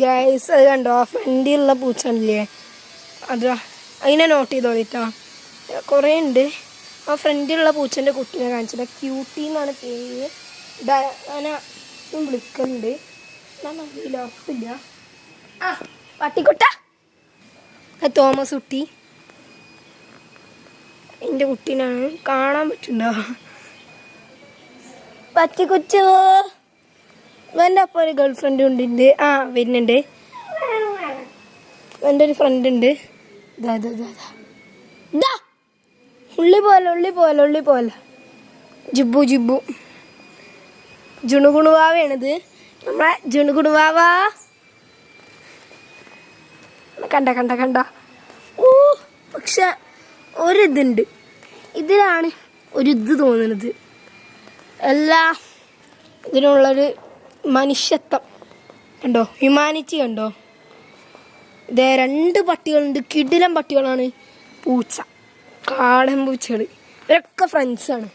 guys അത് കണ്ടോ ഫ്രണ്ടിലുള്ള പൂച്ചല്ലേ അതാ അതിനെ നോട്ട് ചെയ്തോളിട്ടോ കുറേ ഉണ്ട് ആ ഫ്രണ്ടിലുള്ള പൂച്ചൻ്റെ കുട്ടീനെ കാണിച്ചിട്ട് ക്യൂട്ടി എന്നാണ് പേര് അങ്ങനെ വിളിക്കുന്നുണ്ട് ഞാൻ അറിയില്ല ഉറപ്പില്ല ആ പട്ടിക്കുട്ട തോമസ് കുട്ടി എൻ്റെ കുട്ടീനാണ് കാണാൻ പറ്റുണ്ടോ പറ്റിക്കുച്ചോ എൻ്റെ അപ്പം ഒരു ഗേൾ ഫ്രണ്ട് ഉണ്ട് ആ വരുന്നുണ്ട് എൻ്റെ ഒരു ഫ്രണ്ട് ഉണ്ട് ഉള്ളി പോലെ ജിബു ജുണുകുണുവാവയാണിത് നമ്മളെ ജുണുകുണുവാവ കണ്ട ഓ പക്ഷെ ഒരിതുണ്ട് ഇതിലാണ് ഒരിത് തോന്നുന്നത് എല്ലാം ഇതിനുള്ളൊരു മനുഷ്യത്വം കണ്ടോ ഹ്യൂമാനിറ്റി കണ്ടോ ഇതേ 2 പട്ടികളുണ്ട് കിടിലൻ പട്ടികളാണ് പൂച്ച കാടൻ പൂച്ചകൾ ഇവരൊക്കെ ഫ്രണ്ട്സാണ്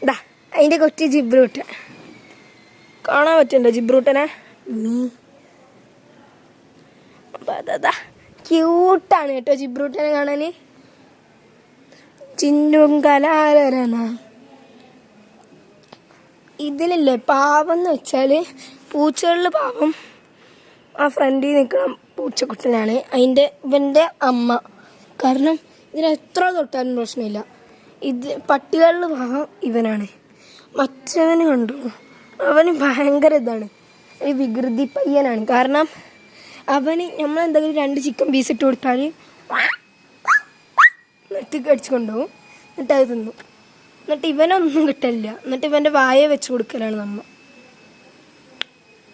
ഇതാ അതിൻ്റെ കൊച്ചു ജിബ്രൂട്ടൻ കാണാൻ പറ്റുന്നുണ്ടോ ജിബ്രൂട്ടനെ അതാ ക്യൂട്ടാണ് കേട്ടോ ജിബ്രൂട്ടനെ കാണാൻ ചിന്നും കലാരന ഇതിലില്ലേ പാവം എന്ന് വെച്ചാൽ പൂച്ചകളിൽ പാവം ആ ഫ്രണ്ടിൽ നിൽക്കുന്ന പൂച്ചക്കുട്ടനാണ് ഇവൻ്റെ അമ്മ കാരണം ഇതിന് എത്ര തൊട്ടാലും പ്രശ്നമില്ല ഇത് പട്ടികളിൽ പാവം ഇവനാണ് മറ്റവന് കണ്ടു അവന് ഭയങ്കര ഇതാണ് ഒരു വികൃതി പയ്യനാണ് കാരണം അവന് നമ്മളെന്തെങ്കിലും 2 ചിക്കൻ പീസ് ഇട്ട് കൊടുത്താൽ എന്നിട്ട് കടിച്ചു കൊണ്ടുപോകും എന്നിട്ട് അത് തിന്നു എന്നിട്ട് ഇവനൊന്നും കിട്ടില്ല എന്നിട്ട് ഇവൻ്റെ വായ വെച്ച് കൊടുക്കലാണ് നമ്മൾ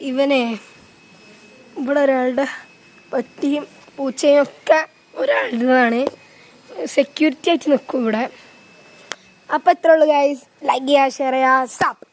ഇവനെ ഇവിടെ ഒരാളുടെ പട്ടിയും പൂച്ചയും ഒക്കെ ഒരാളുടേതാണ് സെക്യൂരിറ്റി ആയിട്ട് നിൽക്കും ഇവിടെ അപ്പം എത്ര ഉള്ളു ഗൈസ് ലൈക്ക് ചെയ്യുക ഷെയർ ചെയ്യുക സ്റ്റോപ്പ്